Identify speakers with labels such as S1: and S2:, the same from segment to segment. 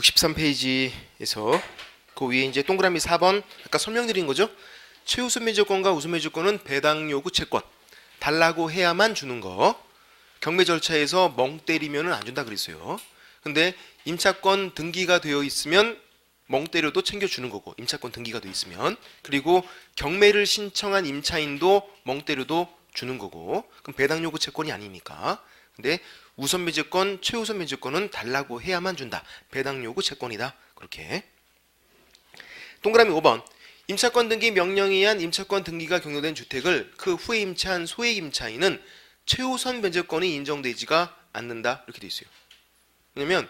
S1: 63페이지에서 그 위에 이제 동그라미 4번 아까 설명드린 거죠. 최우선 면제권과 우선 면제권은 배당 요구 채권 달라고 해야만 주는 거. 경매 절차에서 멍 때리면은 안 준다 그랬어요. 근데 임차권 등기가 되어 있으면 멍 때려도 챙겨주는 거고, 임차권 등기가 되어 있으면. 그리고 경매를 신청한 임차인도 멍 때려도 주는 거고, 그럼 배당 요구 채권이 아니니까. 근데 우선 면제권, 최우선 면제권은 달라고 해야만 준다. 배당 요구 채권이다. 그렇게. 동그라미 5번. 임차권 등기 명령에 의한 임차권 등기가 경로된 주택을 그 후에 임차한 소액 임차인은 최우선 면제권이 인정되지가 않는다. 이렇게 돼 있어요. 왜냐면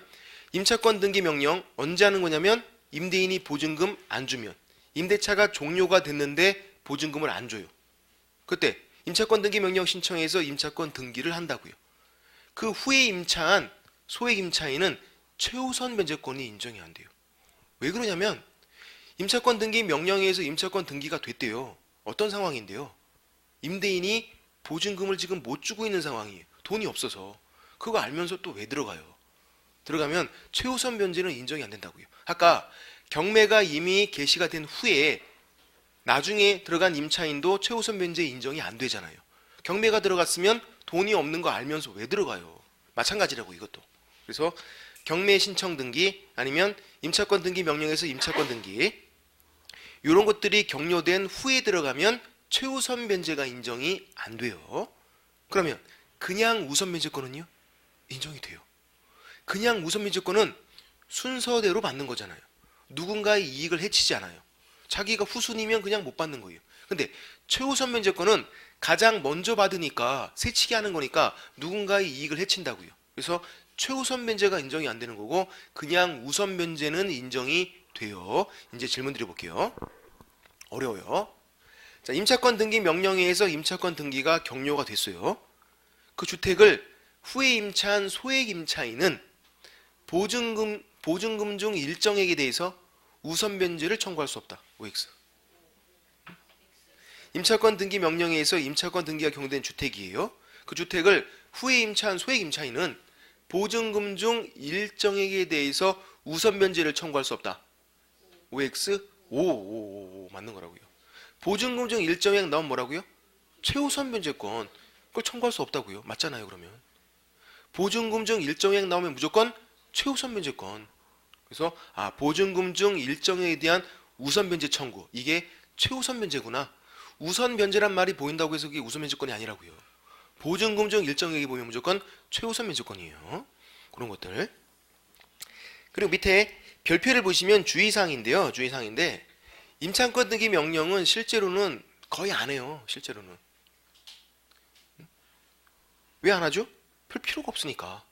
S1: 임차권 등기 명령 언제 하는 거냐면 임대인이 보증금 안 주면, 임대차가 종료가 됐는데 보증금을 안 줘요. 그때 임차권 등기 명령 신청해서 임차권 등기를 한다고요. 그 후에 임차한 소액 임차인은 최우선 면제권이 인정이 안 돼요. 왜 그러냐면 임차권 등기 명령에 의해서 임차권 등기가 됐대요. 어떤 상황인데요? 임대인이 보증금을 지금 못 주고 있는 상황이에요. 돈이 없어서. 그거 알면서 또 왜 들어가요? 들어가면 최우선 면제는 인정이 안 된다고요. 아까 경매가 이미 개시가 된 후에 나중에 들어간 임차인도 최우선 면제 인정이 안 되잖아요. 경매가 들어갔으면 돈이 없는 거 알면서 왜 들어가요? 마찬가지라고 이것도. 그래서 경매 신청 등기 아니면 임차권 등기 명령에서 임차권 등기 이런 것들이 격려된 후에 들어가면 최우선 면제가 인정이 안 돼요. 그러면 그냥 우선 면제권은요? 인정이 돼요. 그냥 우선 면제권은 순서대로 받는 거잖아요. 누군가의 이익을 해치지 않아요. 자기가 후순위면 그냥 못 받는 거예요. 근데 최우선 면제권은 가장 먼저 받으니까 새치기 하는 거니까 누군가의 이익을 해친다고요. 그래서 최우선 면제가 인정이 안 되는 거고 그냥 우선 면제는 인정이 돼요. 이제 질문 드려볼게요. 어려워요. 자, 임차권 등기 명령에 의해서 임차권 등기가 격려가 됐어요. 그 주택을 후에 임차한 소액 임차인은 보증금 중 일정액에 대해서 우선 면제를 청구할 수 없다. OX. 임차권 등기 명령에 의해서 임차권 등기가 경된 주택이에요. 그 주택을 후에 임차한 소액 임차인은 보증금 중 일정액에 대해서 우선 면제를 청구할 수 없다. OX. 오, 맞는 거라고요. 보증금 중 일정액 나오면 뭐라고요? 최우선 면제권. 그걸 청구할 수 없다고요. 맞잖아요, 그러면. 보증금 중 일정액 나오면 무조건 최우선 면제권. 그래서 보증금 중 일정액에 대한 우선 면제 청구. 이게 최우선 면제구나. 우선 면제란 말이 보인다고 해서 그게 우선 면제권이 아니라고요. 보증금 중 일정액이 보면 무조건 최우선 면제권이에요. 그런 것들. 그리고 밑에 별표를 보시면 주의사항인데요. 주의사항인데 임차권 등기 명령은 실제로는 거의 안 해요. 실제로는. 왜 안 하죠? 별 필요가 없으니까.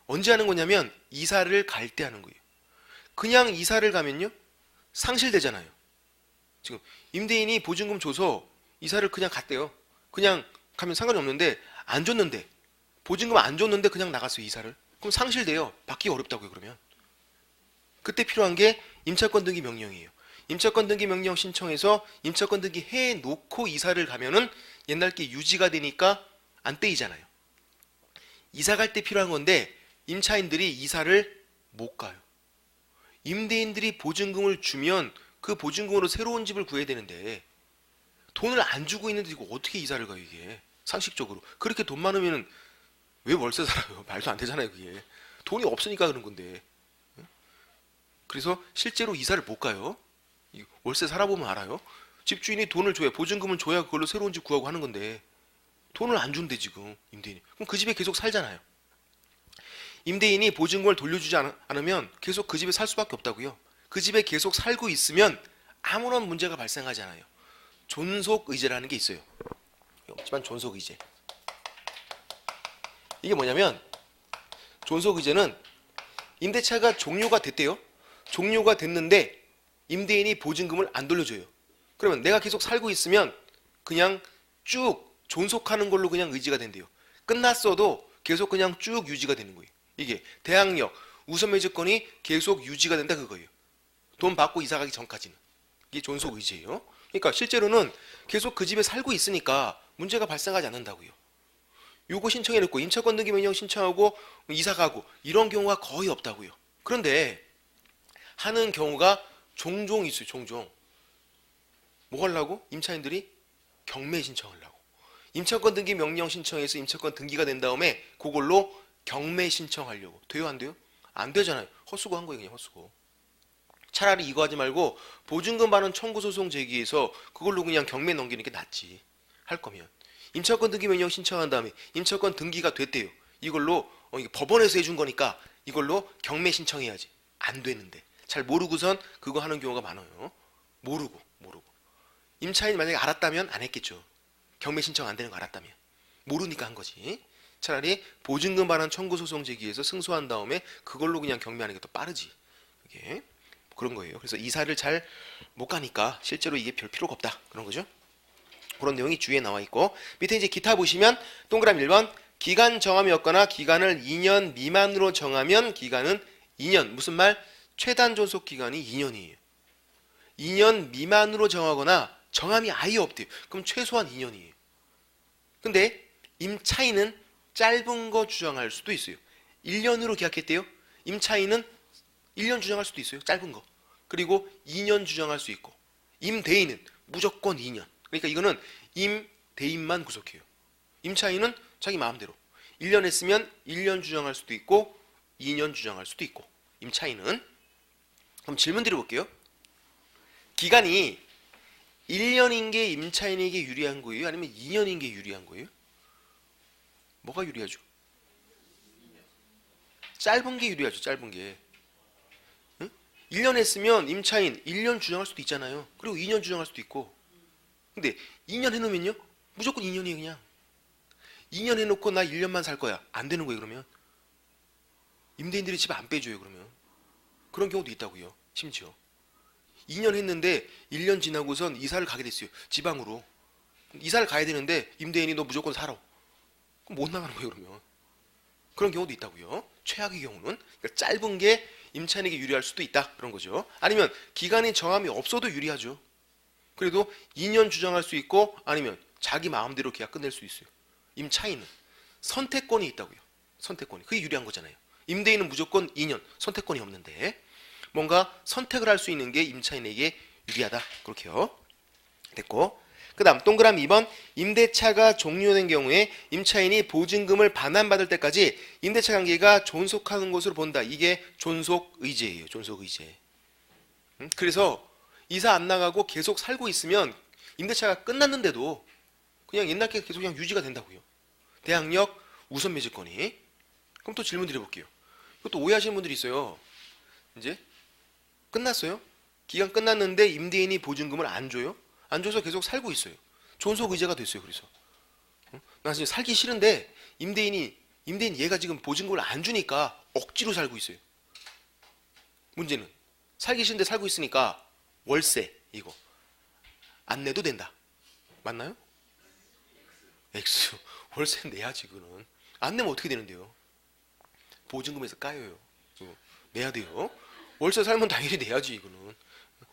S1: 언제 하는 거냐면 이사를 갈 때 하는 거예요. 그냥 이사를 가면요 상실되잖아요. 지금 임대인이 보증금 줘서 이사를 그냥 갔대요. 그냥 가면 상관이 없는데 안 줬는데 보증금 안 줬는데 그냥 나갔어요. 이사를. 그럼 상실돼요. 받기 어렵다고요. 그러면 그때 필요한 게 임차권 등기 명령이에요. 임차권 등기 명령 신청해서 임차권 등기 해놓고 이사를 가면은 옛날 게 유지가 되니까 안 떼이잖아요. 이사 갈 때 필요한 건데 임차인들이 이사를 못 가요. 임대인들이 보증금을 주면 그 보증금으로 새로운 집을 구해야 되는데 돈을 안 주고 있는데 이거 어떻게 이사를 가요, 이게? 상식적으로. 그렇게 돈 많으면 왜 월세 살아요? 말도 안 되잖아요, 그게. 돈이 없으니까 그런 건데. 그래서 실제로 이사를 못 가요. 월세 살아보면 알아요. 집주인이 돈을 줘야, 보증금을 줘야 그걸로 새로운 집 구하고 하는 건데 돈을 안 준대 지금 임대인이. 그럼 그 집에 계속 살잖아요. 임대인이 보증금을 돌려주지 않으면 계속 그 집에 살 수밖에 없다고요. 그 집에 계속 살고 있으면 아무런 문제가 발생하지 않아요. 존속의제라는 게 있어요. 없지만 존속의제. 이게 뭐냐면 존속의제는 임대차가 종료가 됐대요. 종료가 됐는데 임대인이 보증금을 안 돌려줘요. 그러면 내가 계속 살고 있으면 그냥 쭉 존속하는 걸로 그냥 의지가 된대요. 끝났어도 계속 그냥 쭉 유지가 되는 거예요. 이게 대항력, 우선 면제권이 계속 유지가 된다 그거예요. 돈 받고 이사 가기 전까지는. 이게 존속 의제예요. 그러니까 실제로는 계속 그 집에 살고 있으니까 문제가 발생하지 않는다고요. 요거 신청해놓고 임차권 등기 명령 신청하고 이사 가고 이런 경우가 거의 없다고요. 그런데 하는 경우가 종종 있어요. 종종. 뭐 하려고? 임차인들이 경매 신청하려고. 임차권 등기 명령 신청해서 임차권 등기가 된 다음에 그걸로 경매 신청하려고. 돼요, 안 돼요? 안 되잖아요. 헛수고 한 거예요, 그냥 헛수고. 차라리 이거 하지 말고 보증금 반환 청구 소송 제기해서 그걸로 그냥 경매 넘기는 게 낫지. 할 거면. 임차권 등기 명령 신청한 다음에 임차권 등기가 됐대요. 이걸로 이게 법원에서 해준 거니까 이걸로 경매 신청해야지. 안 되는데. 잘 모르고선 그거 하는 경우가 많아요. 모르고. 임차인이 만약에 알았다면 안 했겠죠. 경매 신청 안 되는 거 알았다면. 모르니까 한 거지. 차라리 보증금 반환 청구 소송 제기해서 승소한 다음에 그걸로 그냥 경매하는 게 더 빠르지. 이게 그런 거예요. 그래서 이사를 잘 못 가니까 실제로 이게 별 필요가 없다. 그런 거죠. 그런 내용이 주위에 나와 있고, 밑에 이제 기타 보시면 동그라미 1번 기간 정함이 없거나 기간을 2년 미만으로 정하면 기간은 2년. 무슨 말? 최단 존속 기간이 2년이에요. 2년 미만으로 정하거나 정함이 아예 없대요. 그럼 최소한 2년이에요. 근데 임차인은 짧은 거 주장할 수도 있어요. 1년으로 계약했대요. 임차인은 1년 주장할 수도 있어요. 짧은 거. 그리고 2년 주장할 수 있고, 임대인은 무조건 2년. 그러니까 이거는 임대인만 구속해요. 임차인은 자기 마음대로 1년 했으면 1년 주장할 수도 있고 2년 주장할 수도 있고. 임차인은. 그럼 질문 드려볼게요. 기간이 1년인 게 임차인에게 유리한 거예요? 아니면 2년인 게 유리한 거예요? 뭐가 유리하죠? 짧은 게 유리하죠. 짧은 게. 1년 했으면 임차인 1년 주장할 수도 있잖아요. 그리고 2년 주장할 수도 있고. 근데 2년 해놓으면요? 무조건 2년이에요. 그냥 2년 해놓고 나 1년만 살 거야. 안 되는 거예요. 그러면 임대인들이 집 안 빼줘요. 그러면 그런 경우도 있다고요. 심지어 2년 했는데 1년 지나고선 이사를 가게 됐어요. 지방으로. 이사를 가야 되는데 임대인이 너 무조건 살아. 그럼 못 나가는 거예요. 그러면 그런 경우도 있다고요. 최악의 경우는. 그러니까 짧은 게 임차인에게 유리할 수도 있다. 그런 거죠. 아니면 기간이 정함이 없어도 유리하죠. 그래도 2년 주장할 수 있고 아니면 자기 마음대로 계약 끝낼 수 있어요. 임차인은 선택권이 있다고요. 선택권이. 그게 유리한 거잖아요. 임대인은 무조건 2년. 선택권이 없는데 뭔가 선택을 할 수 있는 게 임차인에게 유리하다. 그렇게요. 됐고, 그 다음 동그라미 2번 임대차가 종료된 경우에 임차인이 보증금을 반환받을 때까지 임대차 관계가 존속하는 것으로 본다. 이게 존속의제예요. 존속의제. 그래서 이사 안 나가고 계속 살고 있으면 임대차가 끝났는데도 그냥 옛날께 계속 그냥 유지가 된다고요. 대항력 우선 매집권이. 그럼 또 질문 드려볼게요. 이것도 오해하시는 분들이 있어요. 이제 끝났어요. 기간 끝났는데 임대인이 보증금을 안 줘요. 안 줘서 계속 살고 있어요. 존속의제가 됐어요. 그래서 나 지금 살기 싫은데 임대인 얘가 지금 보증금을 안 주니까 억지로 살고 있어요. 문제는 살기 싫은데 살고 있으니까 월세 이거 안 내도 된다. 맞나요? X. 월세 내야지. 그는 안 내면 어떻게 되는데요? 보증금에서 까여요. 내야 돼요. 월세 살면 당연히 내야지. 이거는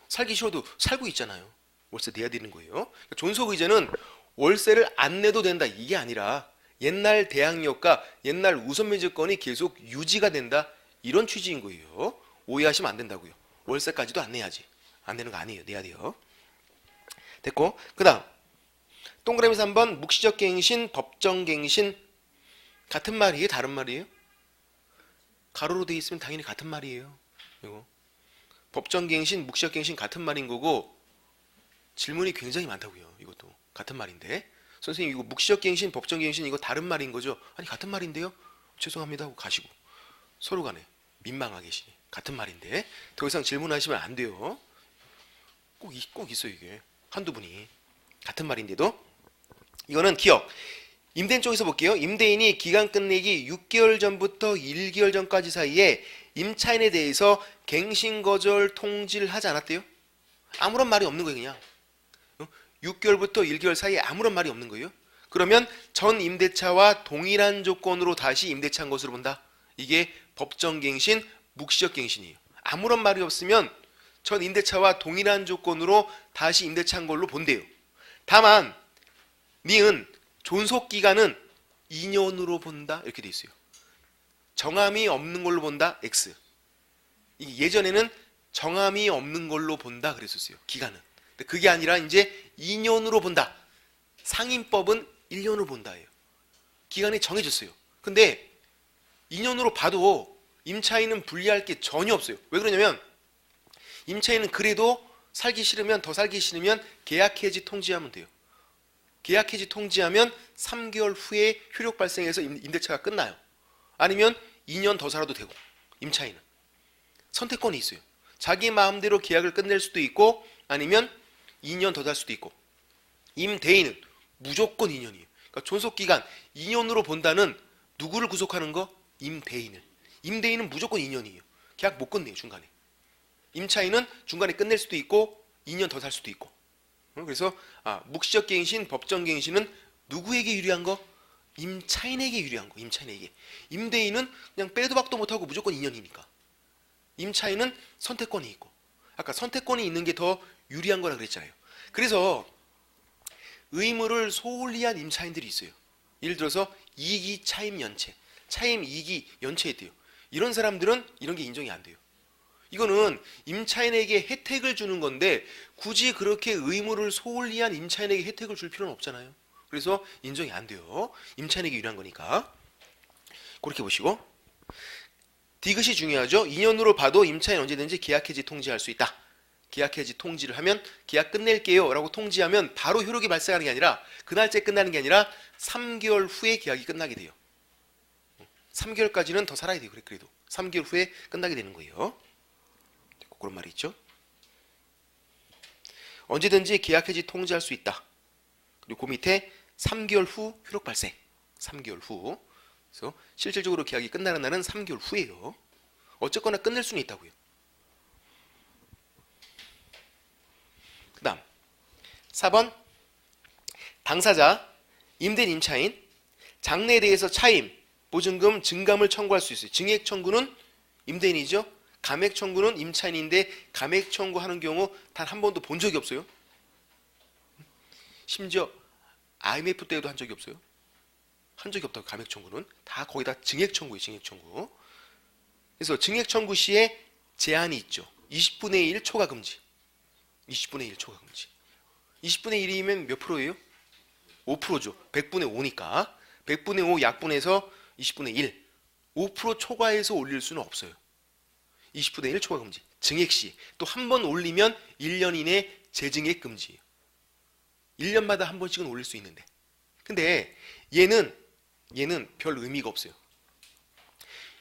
S1: 살기 싫어도 살고 있잖아요. 월세 내야 되는 거예요. 그러니까 존속의제는 월세를 안 내도 된다 이게 아니라 옛날 대항력과 옛날 우선매집권이 계속 유지가 된다 이런 취지인 거예요. 오해하시면 안 된다고요. 월세까지도 안 내야지. 안 되는 거 아니에요. 내야 돼요. 됐고, 그 다음 동그라미 3번 묵시적 갱신, 법정 갱신 같은 말이에요? 다른 말이에요? 가로로 돼 있으면 당연히 같은 말이에요. 이거 법정 갱신, 묵시적 갱신 같은 말인 거고 질문이 굉장히 많다고요. 이것도 같은 말인데 선생님 이거 묵시적 갱신, 법정 갱신 이거 다른 말인 거죠? 아니 같은 말인데요? 죄송합니다 하고 가시고 서로 간에 민망하게 계시네. 같은 말인데 더 이상 질문하시면 안 돼요. 꼭 있어요. 이게 한두 분이 같은 말인데도 이거는 기억. 임대인 쪽에서 볼게요. 임대인이 기간 끝내기 6개월 전부터 1개월 전까지 사이에 임차인에 대해서 갱신 거절 통지를 하지 않았대요? 아무런 말이 없는 거예요. 그냥 6개월부터 1개월 사이에 아무런 말이 없는 거예요. 그러면 전 임대차와 동일한 조건으로 다시 임대차한 것으로 본다. 이게 법정 갱신, 묵시적 갱신이에요. 아무런 말이 없으면 전 임대차와 동일한 조건으로 다시 임대차한 걸로 본대요. 다만 니은 존속 기간은 2년으로 본다 이렇게 돼 있어요. 정함이 없는 걸로 본다 X. 예전에는 정함이 없는 걸로 본다 그랬었어요. 기간은. 근데 그게 아니라 이제 2년으로 본다. 상임법은 1년으로 본다예요. 기간이 정해졌어요. 근데 2년으로 봐도 임차인은 불리할 게 전혀 없어요. 왜 그러냐면 임차인은 그래도 살기 싫으면 더 살기 싫으면 계약 해지 통지하면 돼요. 계약 해지 통지하면 3개월 후에 효력 발생해서 임대차가 끝나요. 아니면 2년 더 살아도 되고 임차인은 선택권이 있어요. 자기 마음대로 계약을 끝낼 수도 있고 아니면 2년 더 살 수도 있고 임대인은 무조건 2년이에요. 그러니까 존속기간 2년으로 본다는 누구를 구속하는 거? 임대인을. 임대인은 무조건 2년이에요. 계약 못 끝내요 중간에. 임차인은 중간에 끝낼 수도 있고 2년 더 살 수도 있고. 그래서 묵시적 갱신, 법정 갱신은 누구에게 유리한 거? 임차인에게 유리한 거. 임차인에게. 임대인은 그냥 빼도 박도 못하고 무조건 2년이니까. 임차인은 선택권이 있고. 아까 선택권이 있는 게 더 유리한 거라 그랬잖아요. 그래서 의무를 소홀히 한 임차인들이 있어요. 예를 들어서 이기 차임 연체, 차임 이기 연체했대요. 이런 사람들은 이런 게 인정이 안 돼요. 이거는 임차인에게 혜택을 주는 건데 굳이 그렇게 의무를 소홀히 한 임차인에게 혜택을 줄 필요는 없잖아요. 그래서 인정이 안 돼요. 임차인에게 유리한 거니까. 그렇게 보시고 디귿이 중요하죠. 2년으로 봐도 임차인 언제든지 계약 해지 통지할 수 있다. 계약 해지 통지를 하면 계약 끝낼게요 라고 통지하면 바로 효력이 발생하는 게 아니라 그 날짜에 끝나는 게 아니라 3개월 후에 계약이 끝나게 돼요. 3개월까지는 더 살아야 돼요. 그래도 3개월 후에 끝나게 되는 거예요. 그런 말이 있죠. 언제든지 계약 해지 통지할 수 있다. 그리고 그 밑에 3개월 후 효력 발생. 3개월 후. 그래서 실질적으로 계약이 끝나는 날은 3개월 후예요. 어쨌거나 끝낼 수는 있다고요. 그 다음 4번 당사자, 임대인 임차인, 장래에 대해서 차임, 보증금, 증감을 청구할 수 있어요. 증액 청구는 임대인이죠. 감액 청구는 임차인인데 감액 청구하는 경우 단 한 번도 본 적이 없어요. 심지어 IMF 때에도 한 적이 없어요. 한 적이 없다고. 감액 청구는 다 거기다 증액 청구예요. 증액 청구. 그래서 증액 청구 시에 제한이 있죠. 20분의 1 초과 금지. 20분의 1 초과 금지. 20분의 1이면 몇 프로예요? 5%죠. 100분의 5니까 100분의 5 약분해서 20분의 1. 5% 초과해서 올릴 수는 없어요. 20분의 1 초과 금지. 증액 시 또 한 번 올리면 1년 이내 재증액 금지예요. 1년마다 한 번씩은 올릴 수 있는데. 근데 얘는 별 의미가 없어요.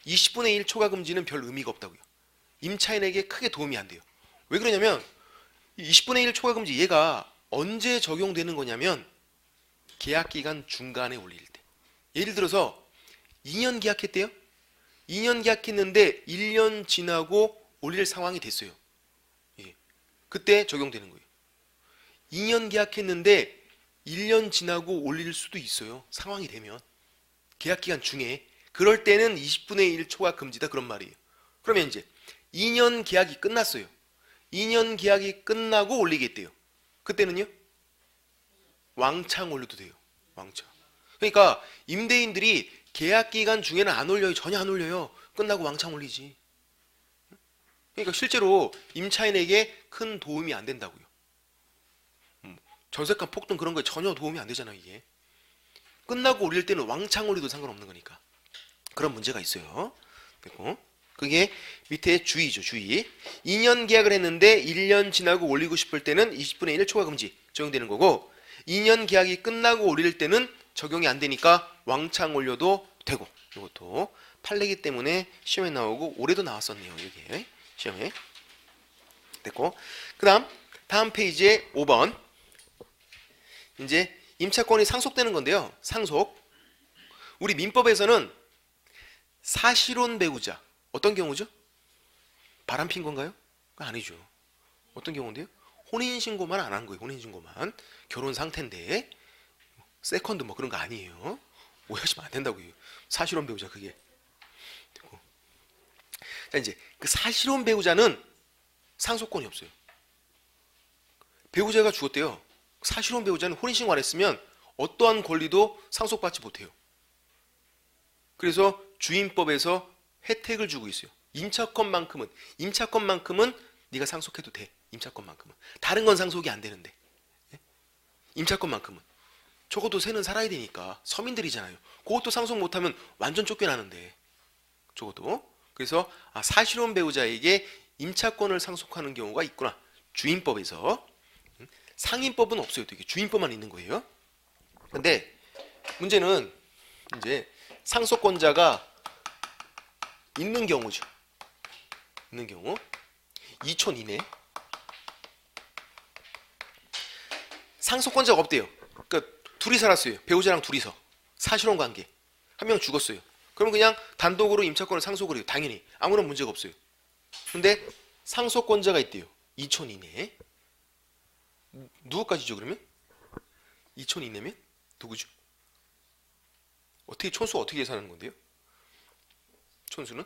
S1: 20분의 1 초과 금지는 별 의미가 없다고요. 임차인에게 크게 도움이 안 돼요. 왜 그러냐면 20분의 1 초과 금지 얘가 언제 적용되는 거냐면 계약기간 중간에 올릴 때. 예를 들어서 2년 계약했대요. 2년 계약했는데 1년 지나고 올릴 상황이 됐어요. 예. 그때 적용되는 거예요. 2년 계약했는데 1년 지나고 올릴 수도 있어요. 상황이 되면. 계약기간 중에. 그럴 때는 20분의 1 초과 금지다 그런 말이에요. 그러면 이제 2년 계약이 끝났어요. 2년 계약이 끝나고 올리겠대요. 그때는요? 왕창 올려도 돼요. 왕창. 그러니까 임대인들이 계약기간 중에는 안 올려요. 전혀 안 올려요. 끝나고 왕창 올리지. 그러니까 실제로 임차인에게 큰 도움이 안 된다고요. 전세값 폭등 그런 거에 전혀 도움이 안 되잖아요. 이게. 끝나고 올릴 때는 왕창 올려도 상관없는 거니까. 그런 문제가 있어요. 그리고 그게 밑에 주의죠. 주의. 2년 계약을 했는데 1년 지나고 올리고 싶을 때는 20분의 1 초과 금지 적용되는 거고 2년 계약이 끝나고 올릴 때는 적용이 안 되니까 왕창 올려도 되고 이것도 판례기 때문에 시험에 나오고 올해도 나왔었네요. 이게 시험에 됐고 그 다음 페이지에 5번 이제 임차권이 상속되는 건데요. 상속 우리 민법에서는 사실혼 배우자 어떤 경우죠? 바람핀 건가요? 아니죠. 어떤 경우인데요? 혼인신고만 안 한 거예요. 혼인신고만 결혼 상태인데 세컨드 뭐 그런 거 아니에요. 오해하시면 안 된다고요. 사실혼 배우자 그게. 자 이제 그 사실혼 배우자는 상속권이 없어요. 배우자가 죽었대요. 사실혼 배우자는 혼인신고 안 했으면 어떠한 권리도 상속받지 못해요. 그래서 주임법에서 혜택을 주고 있어요. 임차권만큼은 네가 상속해도 돼. 임차권만큼은. 다른 건 상속이 안 되는데. 예? 임차권만큼은. 적어도 새는 살아야 되니까. 서민들이잖아요. 그것도 상속 못하면 완전 쫓겨나는데. 적어도. 그래서 사실혼 배우자에게 임차권을 상속하는 경우가 있구나. 주임법에서. 상임법은 없어요. 되게 주임법만 있는 거예요. 근데 문제는 이제 상속권자가 있는 경우죠. 있는 경우. 이촌 이내. 상속권자가 없대요. 그러니까 둘이 살았어요. 배우자랑 둘이서. 사실혼 관계. 한 명 죽었어요. 그럼 그냥 단독으로 임차권을 상속을 해요. 당연히. 아무런 문제가 없어요. 근데 상속권자가 있대요. 이촌 이내에. 누구까지죠 그러면? 이촌 이내면? 누구죠? 어떻게 촌수 어떻게 계산하는 건데요? 촌수는?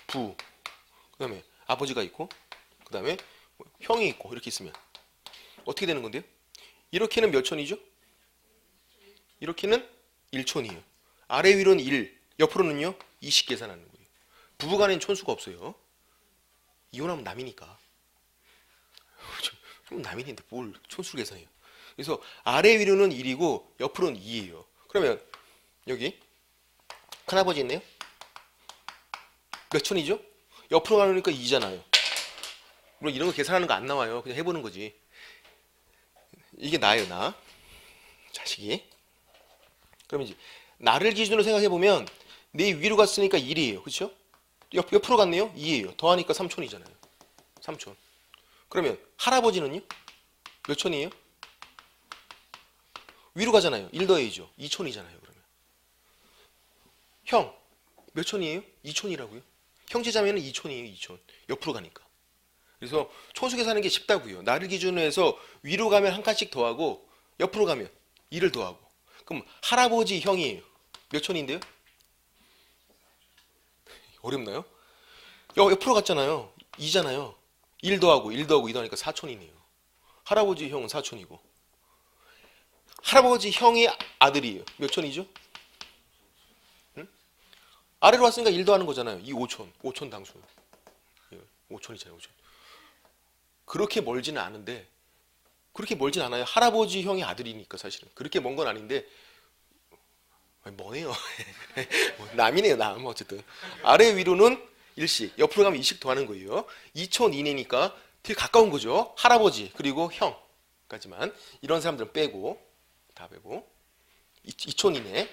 S1: 부. 그 다음에 아버지가 있고 그 다음에 형이 있고 이렇게 있으면 어떻게 되는 건데요? 이렇게는 몇 촌이죠? 이렇게는 1촌이에요. 아래 위로는 1, 옆으로는요 20 계산하는 거예요. 부부간에는 촌수가 없어요. 이혼하면 남이니까. 좀 남이는데 뭘 촌수를 계산해요. 그래서 아래 위로는 1이고 옆으로는 2예요. 그러면 여기 큰아버지 있네요. 몇 촌이죠? 옆으로 가니까 2잖아요. 물론 이런 거 계산하는 거 안 나와요. 그냥 해보는 거지. 이게 나예요, 나. 자식이. 그러면 이제 나를 기준으로 생각해보면 내 위로 갔으니까 1이에요. 그렇죠? 옆으로 갔네요? 2예요. 더하니까 3촌이잖아요. 3촌. 그러면 할아버지는요? 몇 촌이에요? 위로 가잖아요. 1 더해야죠. 2촌이잖아요. 그러면. 형, 몇 촌이에요? 2촌이라고요. 형제자매는 2촌이에요. 2촌. 옆으로 가니까. 그래서 촌수 계산하는 게 쉽다고요. 나를 기준으로 해서 위로 가면 한 칸씩 더하고 옆으로 가면 2를 더하고. 그럼 할아버지 형이에요. 몇 촌인데요? 어렵나요? 옆으로 갔잖아요. 2잖아요. 1 더하고 1 더하고 2 더하니까 4촌이네요. 할아버지 형은 4촌이고. 할아버지 형이 아들이에요. 몇 촌이죠? 응? 아래로 왔으니까 1 더하는 거잖아요. 이 5촌. 5촌 당수. 5촌이잖아요. 5촌. 그렇게 멀지는 않은데 그렇게 멀진 않아요. 할아버지 형이 아들이니까 사실은. 그렇게 먼 건 아닌데 머네요. 남이네요. 남. 어쨌든 아래 위로는 1씩 옆으로 가면 2씩 더하는 거예요. 2촌 이내니까 되게 가까운 거죠. 할아버지 그리고 형까지만. 이런 사람들은 빼고 다 빼고 2촌 이내.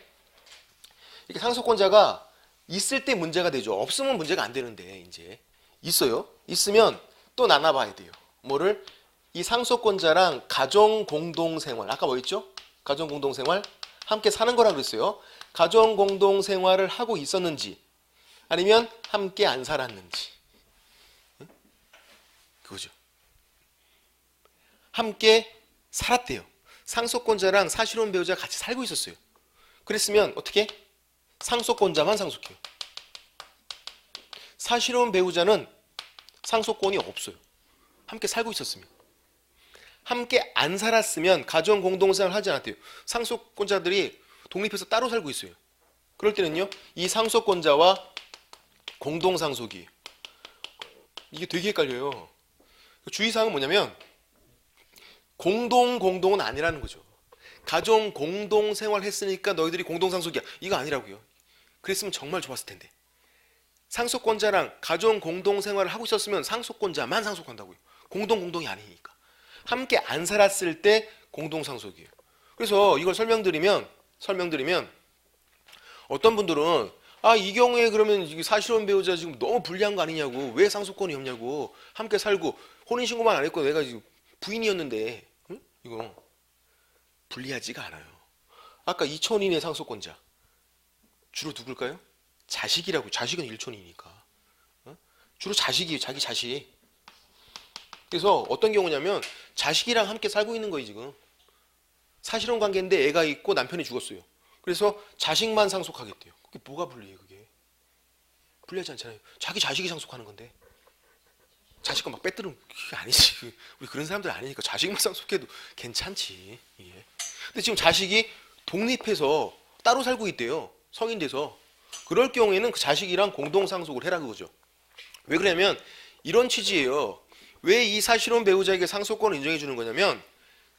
S1: 이렇게 상속권자가 있을 때 문제가 되죠. 없으면 문제가 안 되는데 이제 있어요. 있으면 또 나눠봐야 돼요. 뭐를? 이 상속권자랑 가정 공동 생활. 아까 뭐 있죠? 가정 공동 생활 함께 사는 거라 그랬어요. 가정 공동 생활을 하고 있었는지 아니면 함께 안 살았는지. 응? 그거죠. 함께 살았대요. 상속권자랑 사실혼 배우자가 같이 살고 있었어요. 그랬으면 어떻게? 상속권자만 상속해요. 사실혼 배우자는 상속권이 없어요. 함께 살고 있었으면. 함께 안 살았으면 가정 공동생활을 하지 않았대요. 상속권자들이 독립해서 따로 살고 있어요. 그럴 때는요. 이 상속권자와 공동상속이에요. 이게 되게 헷갈려요. 주의사항은 뭐냐면 공동은 아니라는 거죠. 가정 공동생활 했으니까 너희들이 공동상속이야. 이거 아니라고요. 그랬으면 정말 좋았을 텐데. 상속권자랑 가정 공동생활을 하고 있었으면 상속권자만 상속한다고요. 공동이 아니니까. 함께 안 살았을 때 공동상속이에요. 그래서 이걸 설명드리면 어떤 분들은 이 경우에 그러면 사실혼 배우자 지금 너무 불리한 거 아니냐고. 왜 상속권이 없냐고. 함께 살고 혼인신고만 안 했고 내가 지금 부인이었는데. 응? 이거 불리하지가 않아요. 아까 2촌인의 상속권자 주로 누굴까요? 자식이라고. 자식은 1촌이니까. 주로 자식이에요. 자기 자식. 그래서 어떤 경우냐면 자식이랑 함께 살고 있는 거예요. 지금 사실혼 관계인데 애가 있고 남편이 죽었어요. 그래서 자식만 상속하겠대요. 그게 뭐가 불리해요? 그게 불리하지 않잖아요. 자기 자식이 상속하는 건데 자식 거 막 빼뜨리면 그게 아니지. 우리 그런 사람들 아니니까 자식만 상속해도 괜찮지. 예. 근데 지금 자식이 독립해서 따로 살고 있대요. 성인 돼서. 그럴 경우에는 그 자식이랑 공동 상속을 해라 그거죠. 왜 그러냐면 이런 취지예요. 왜 이 사실혼 배우자에게 상속권을 인정해 주는 거냐면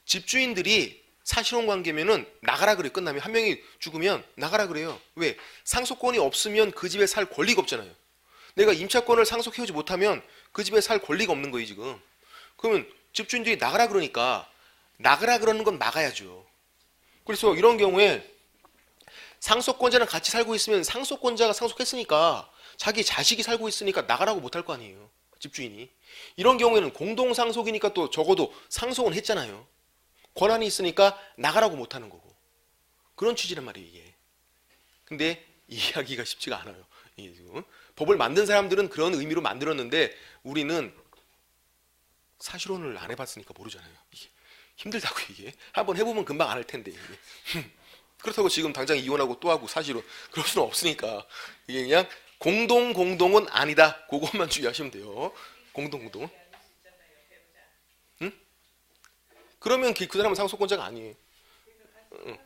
S1: 집주인들이 사실혼 관계면은 나가라 그래. 끝나면 한 명이 죽으면 나가라 그래요. 왜? 상속권이 없으면 그 집에 살 권리가 없잖아요. 내가 임차권을 상속해오지 못하면 그 집에 살 권리가 없는 거예요 지금. 그러면 집주인들이 나가라 그러니까 나가라 그러는 건 막아야죠. 그래서 이런 경우에 상속권자랑 같이 살고 있으면 상속권자가 상속했으니까 자기 자식이 살고 있으니까 나가라고 못할 거 아니에요. 집주인이. 이런 경우에는 공동상속이니까 또 적어도 상속은 했잖아요. 권한이 있으니까 나가라고 못하는 거고. 그런 취지란 말이에요 이게. 근데 이해하기가 쉽지가 않아요. 이게 지금. 법을 만든 사람들은 그런 의미로 만들었는데 우리는 사실혼을 안 해봤으니까 모르잖아요. 이게 힘들다고 이게. 한번 해보면 금방 안 할 텐데 이게. 그렇다고 지금 당장 이혼하고 또 하고 사실은 그럴 수는 없으니까 이게 그냥 공동은 아니다. 그것만 주의하시면 돼요. 공동. 응? 그러면 그 사람은 상속권자가 아니에요. 응.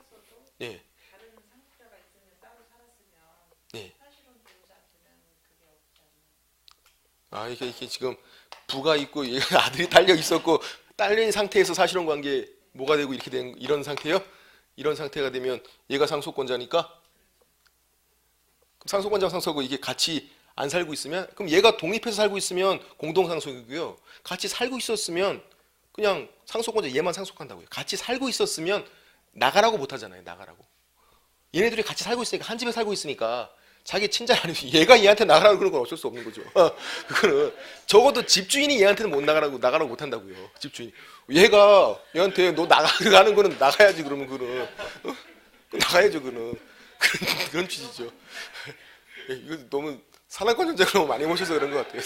S1: 예. 예. 아 이게 지금 부가 있고 얘가 아들이 딸려 있었고 딸린 상태에서 사실혼 관계 뭐가 되고 이렇게 된 이런 상태요? 이런 상태가 되면 얘가 상속권자니까 상속권자 상속하고 이게 같이 안 살고 있으면 그럼 얘가 독립해서 살고 있으면 공동상속이고요. 같이 살고 있었으면 그냥 상속권자 얘만 상속한다고요. 같이 살고 있었으면 나가라고 못하잖아요. 나가라고. 얘네들이 같이 살고 있으니까 한 집에 살고 있으니까 자기 친자 아니고 얘가 얘한테 나가라고 그런 건 어쩔 수 없는 거죠. 그거는 적어도 집주인이 얘한테는 못 나가라고 못한다고요. 집주인. 얘가 얘한테 너 나가는 거는 나가야지 그러면 그거는 나가야죠 그거는 그런 취지죠. 이거 너무 산악관 전쟁을 너무 많이 보셔서 그런 것 같아요.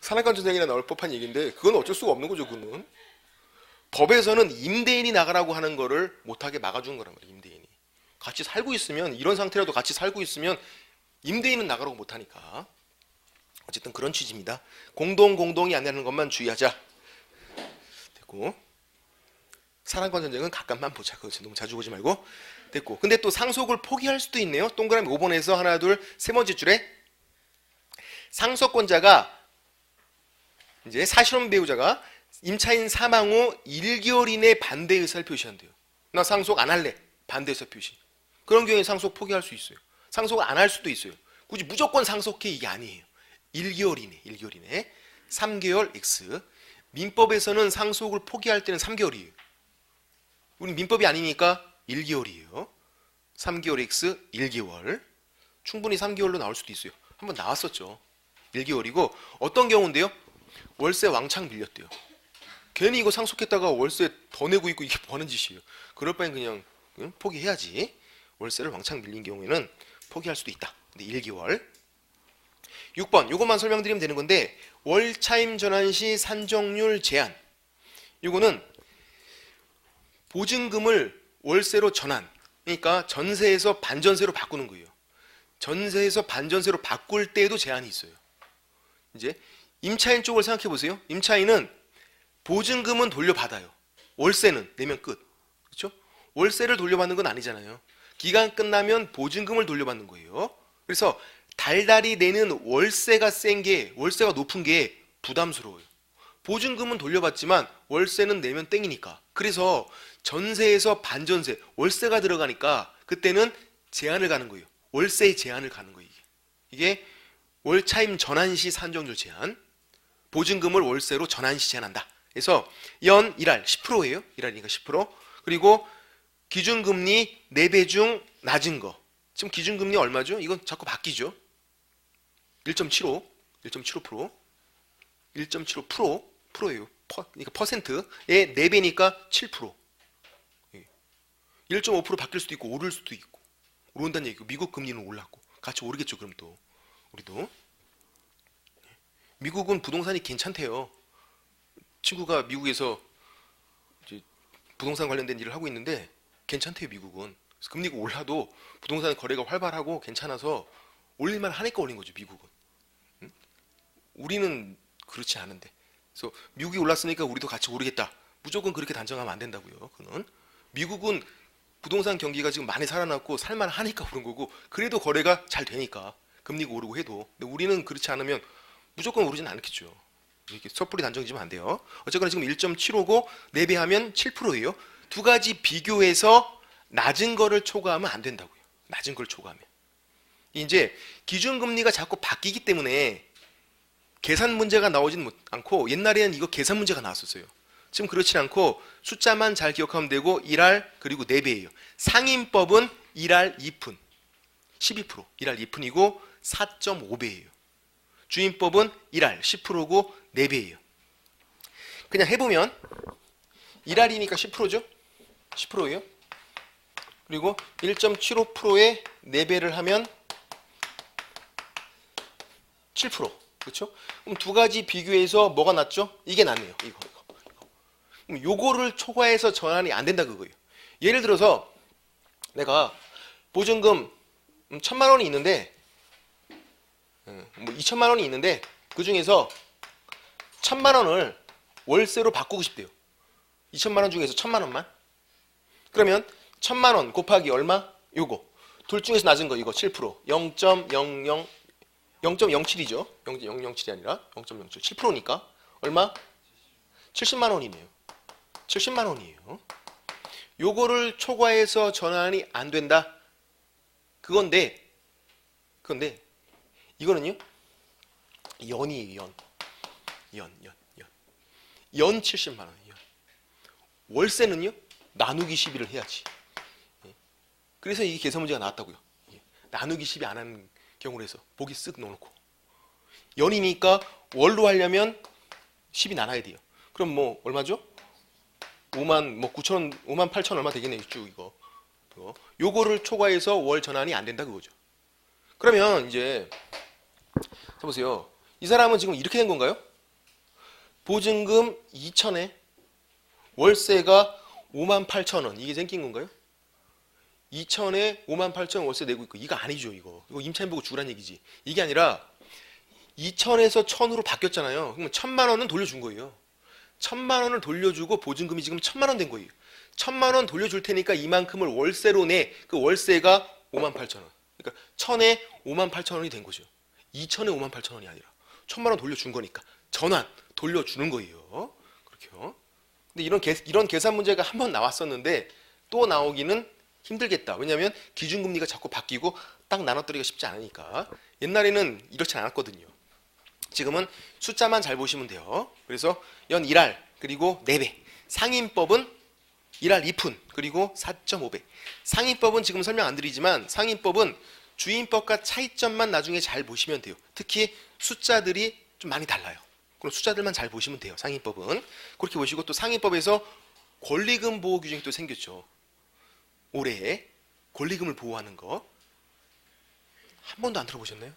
S1: 산악관 전쟁이나 나올 법한 얘기인데 그건 어쩔 수가 없는 거죠. 그거는 법에서는 임대인이 나가라고 하는 거를 못하게 막아주는 거란 말이에요. 임대인이 같이 살고 있으면 이런 상태라도 같이 살고 있으면 임대인은 나가라고 못하니까 어쨌든 그런 취지입니다. 공동이 안 되는 것만 주의하자. 됐고 산악관 전쟁은 가끔만 보자. 그거 너무 자주 보지 말고 됐고. 근데 또 상속을 포기할 수도 있네요. 동그라미 5번에서 하나 둘 세 번째 줄에 상속권자가 이제 사실혼 배우자가 임차인 사망 후 1개월 이내 반대 의사를 표시한대요. 나 상속 안 할래. 반대 의사 표시. 그런 경우에 상속 포기할 수 있어요. 상속을 안 할 수도 있어요. 굳이 무조건 상속해 이게 아니에요. 1개월 이내 3개월 X. 민법에서는 상속을 포기할 때는 3개월이에요. 우리 민법이 아니니까 1개월이에요. 3개월 X 1개월. 충분히 3개월로 나올 수도 있어요. 한번 나왔었죠. 1개월이고 어떤 경우인데요? 월세 왕창 밀렸대요. 괜히 이거 상속했다가 월세 더 내고 있고 이게 뭐 하는 짓이에요. 그럴 바엔 그냥 포기해야지. 월세를 왕창 밀린 경우에는 포기할 수도 있다. 근데 1개월. 6번 이것만 설명드리면 되는 건데 월차임 전환 시 산정률 제한. 이거는 보증금을 월세로 전환. 그러니까 전세에서 반전세로 바꾸는 거예요. 전세에서 반전세로 바꿀 때에도 제한이 있어요. 이제 임차인 쪽을 생각해 보세요. 임차인은 보증금은 돌려받아요. 월세는 내면 끝. 그렇죠? 월세를 돌려받는 건 아니잖아요. 기간 끝나면 보증금을 돌려받는 거예요. 그래서 달달이 내는 월세가 월세가 높은 게 부담스러워요. 보증금은 돌려받지만 월세는 내면 땡이니까. 그래서 전세에서 반전세, 월세가 들어가니까 그때는 제한을 가는 거예요. 월세의 제한을 가는 거예요. 이게 월차임 전환 시 산정률 제한. 보증금을 월세로 전환 시 제한한다. 그래서 연 1할 10%예요. 1할이니까 10%. 그리고 기준금리 4배 중 낮은 거. 지금 기준금리 얼마죠? 이건 자꾸 바뀌죠. 1.75, 1.75%, 1.75%예요. 그러니까 퍼센트의 4배니까 7%. 1.5% 바뀔 수도 있고 오를 수도 있고 오른다는 얘기고 미국 금리는 올랐고 같이 오르겠죠. 그럼 또 우리도 미국은 부동산이 괜찮대요. 친구가 미국에서 이제 부동산 관련된 일을 하고 있는데 괜찮대요. 미국은. 그래서 금리가 올라도 부동산 거래가 활발하고 괜찮아서 올릴만 하니까 올린 거죠. 미국은. 응? 우리는 그렇지 않은데. 그래서 미국이 올랐으니까 우리도 같이 오르겠다. 무조건 그렇게 단정하면 안 된다고요. 그는 미국은 부동산 경기가 지금 많이 살아났고 살만 하니까 그런 거고 그래도 거래가 잘 되니까 금리가 오르고 해도. 근데 우리는 그렇지 않으면 무조건 오르지는 않겠죠. 이렇게 섣불리 단정 지으면 안 돼요. 어쨌거나 지금 1.75고 4배하면 7%예요. 두 가지 비교해서 낮은 거를 초과하면 안 된다고요. 낮은 걸 초과하면. 이제 기준금리가 자꾸 바뀌기 때문에 계산 문제가 나오지는 않고, 옛날에는 이거 계산 문제가 나왔었어요. 지금 그렇지 않고 숫자만 잘 기억하면 되고 1할 그리고 4배예요. 상인법은 1할 2푼 12%, 1할 2푼이고 4.5배예요. 주인법은 1할 10%고 4배예요. 그냥 해보면 1할이니까 10%죠? 10%예요. 그리고 1.75%에 4배를 하면 7%. 그렇죠? 그럼 두 가지 비교해서 뭐가 낫죠? 이게 낫네요. 이거. 그럼 요거를 초과해서 전환이 안 된다 그거예요. 예를 들어서 내가 보증금 1,000만 원이 있는데, 뭐 2천만 원이 있는데 그 중에서 1,000만 원을 월세로 바꾸고 싶대요. 2천만 원 중에서 1,000만 원만. 그러면 1,000만 원 곱하기 얼마? 요거. 둘 중에서 낮은 거 이거 7%. 0.07이죠. 0.007이 아니라 0.07. 7%니까 얼마? 70만 원이네요. 70만 원이에요. 요거를 초과해서 전환이 안 된다. 그건데 이거는요. 연이에요. 연 70만 원. 월세는요. 나누기 12를 해야지. 그래서 이게 계산 문제가 나왔다고요. 나누기 12 안 하는 경우로 해서 보기 쓱 넣어놓고, 연이니까 월로 하려면 10이 나눠야 돼요. 그럼 뭐 얼마죠? 5만 9천 원, 5만 8천 얼마 되겠네요. 쭉 이거. 요거를 초과해서 월 전환이 안 된다 그거죠. 그러면 이제 자 보세요. 이 사람은 지금 이렇게 된 건가요? 보증금 2천에 월세가 5만 8천 원, 이게 생긴 건가요? 2천에 5만 8천 원 월세 내고 있고, 이거 아니죠. 이거 임차인 보고 주라는 얘기지. 이게 아니라 2천에서 1,000으로 바뀌었잖아요. 그러면 1,000만 원은 돌려준 거예요. 1,000만 원을 돌려주고 보증금이 지금 1,000만 원 된 거예요. 1,000만 원 돌려줄 테니까 이만큼을 월세로 내. 그 월세가 5만 8천 원. 그러니까 1,000에 5만 8천 원이 된 거죠. 2천에 5만 8천 원이 아니라 1,000만 원 돌려준 거니까 전환 돌려주는 거예요. 그렇게요. 근데 이런 계산 문제가 한 번 나왔었는데 또 나오기는 힘들겠다. 왜냐하면 기준금리가 자꾸 바뀌고 딱 나눠뜨리기가 쉽지 않으니까. 옛날에는 이렇지 않았거든요. 지금은 숫자만 잘 보시면 돼요. 그래서 연 1할 그리고 4배. 상인법은 1할 2푼 그리고 4.5배. 상인법은 지금 설명 안 드리지만 상인법은 주인법과 차이점만 나중에 잘 보시면 돼요. 특히 숫자들이 좀 많이 달라요. 그럼 숫자들만 잘 보시면 돼요. 상인법은. 그렇게 보시고, 또 상인법에서 권리금 보호 규정이 또 생겼죠. 올해 권리금을 보호하는 거 한 번도 안 들어보셨나요?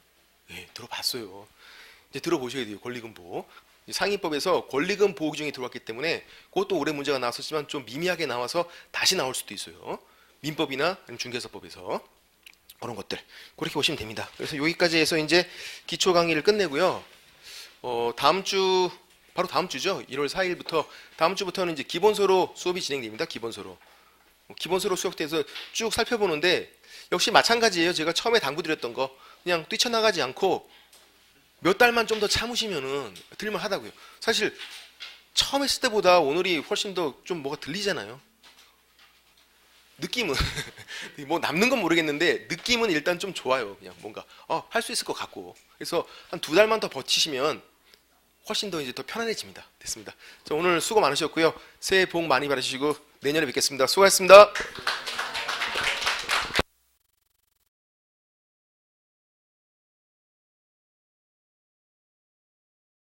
S1: 네, 들어봤어요. 이제 들어보셔야 돼요. 권리금 보호. 상인법에서 권리금 보호 규정이 들어왔기 때문에 그것도 올해 문제가 나왔었지만 좀 미미하게 나와서 다시 나올 수도 있어요. 민법이나 중개사법에서 그런 것들 그렇게 보시면 됩니다. 그래서 여기까지 해서 이제 기초 강의를 끝내고요. 다음 주, 바로 다음 주죠. 1월 4일부터 다음 주부터는 이제 기본서로 수업이 진행됩니다. 기본서로 수업돼서 쭉 살펴보는데 역시 마찬가지예요. 제가 처음에 당부드렸던 거 그냥 뛰쳐나가지 않고 몇 달만 좀 더 참으시면은 들릴만하다고요. 사실 처음 했을 때보다 오늘이 훨씬 더 좀 뭐가 들리잖아요. 느낌은 뭐 남는 건 모르겠는데 느낌은 일단 좀 좋아요. 그냥 뭔가 할 수 있을 것 같고. 그래서 한 2달만 더 버티시면 훨씬 더 이제 더 편안해집니다. 됐습니다. 자, 오늘 수고 많으셨고요. 새해 복 많이 받으시고 내년에 뵙겠습니다. 수고하셨습니다.